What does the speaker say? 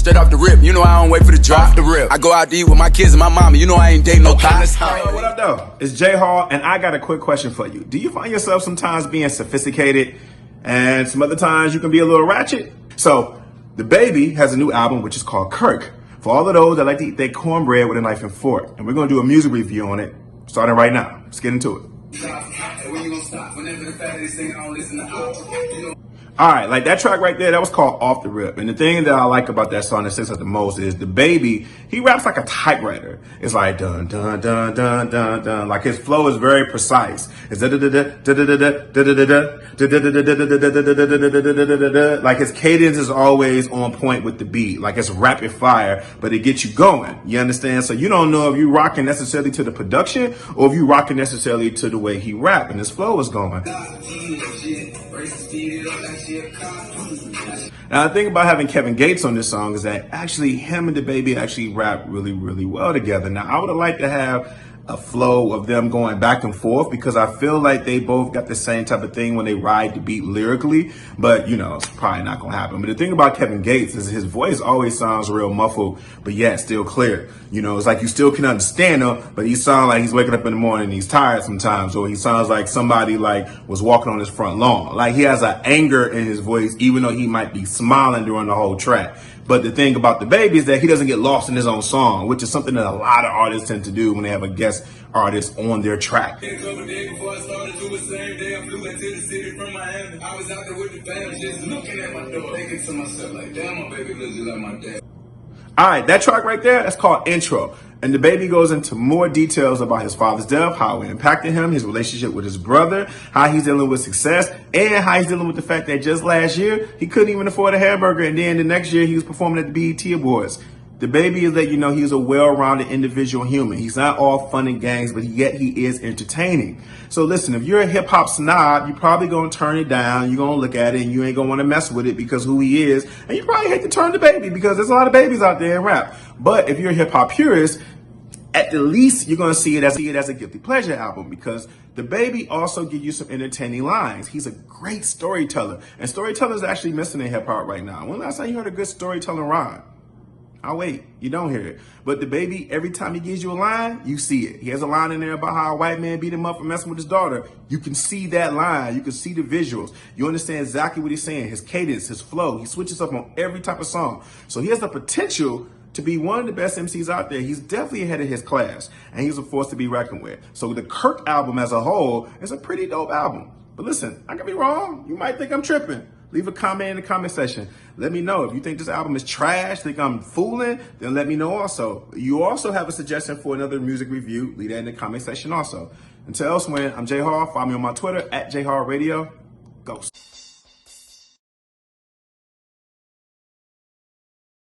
straight off the rip. You know I don't wait for the drop. Off the rip. I go out to eat with my kids and my mama. You know I ain't dating no cops. What up, though? It's J.Hall, and I got a quick question for you. Do you find yourself sometimes being sophisticated, and some other times you can be a little ratchet? So, DaBaby has a new album which is called Kirk. For all of those that like to eat their cornbread with a knife and fork, and we're gonna do a music review on it, starting right now. Let's get into it. All right, like that track right there, that was called Off the Rip. And the thing that I like about that song that sticks out the most is DaBaby, he raps like a typewriter. It's like dun, dun, dun, dun, dun, dun. Like his flow is very precise. It's like his cadence is always on point with the beat. Like it's rapid fire, but it gets you going. You understand? So you don't know if you rocking necessarily to the production or if you rocking necessarily to the way he rap and his flow is going. Now the thing about having Kevin Gates on this song is that actually him and DaBaby actually rap really, really well together. Now I would have liked to have a flow of them going back and forth because I feel like they both got the same type of thing when they ride the beat lyrically, but you know, it's probably not gonna happen. But the thing about Kevin Gates is his voice always sounds real muffled, but yet still clear. You know, it's like you still can understand him, but he sounds like he's waking up in the morning and he's tired sometimes, or he sounds like somebody like was walking on his front lawn. Like he has an anger in his voice, even though he might be smiling during the whole track. But the thing about DaBaby is that he doesn't get lost in his own song, which is something that a lot of artists tend to do when they have a guest artist on their track. All right, that track right there, that's called Intro. And DaBaby goes into more details about his father's death, how it impacted him, his relationship with his brother, how he's dealing with success, and how he's dealing with the fact that just last year, he couldn't even afford a hamburger, and then the next year, he was performing at the BET Awards. DaBaby is that, you know, he's a well-rounded individual human. He's not all fun and games, but yet he is entertaining. So listen, if you're a hip-hop snob, you're probably going to turn it down. You're going to look at it and you ain't going to want to mess with it because who he is. And you probably hate to turn DaBaby because there's a lot of babies out there in rap. But if you're a hip-hop purist, at the least, you're going to see it as a guilty pleasure album because DaBaby also gives you some entertaining lines. He's a great storyteller. And storytellers are actually missing in hip-hop right now. When last time you heard a good storytelling rhyme? I'll wait. You don't hear it. But DaBaby, every time he gives you a line, you see it. He has a line in there about how a white man beat him up for messing with his daughter. You can see that line. You can see the visuals. You understand exactly what he's saying. His cadence, his flow. He switches up on every type of song. So he has the potential to be one of the best MCs out there. He's definitely ahead of his class. And he's a force to be reckoned with. So the Kirk album as a whole is a pretty dope album. But listen, I could be wrong. You might think I'm tripping. Leave a comment in the comment section. Let me know. If you think this album is trash, think I'm fooling, then let me know also. You also have a suggestion for another music review. Leave that in the comment section also. Until elsewhere, I'm J.Hall. Follow me on my Twitter at jhallradio. Ghost.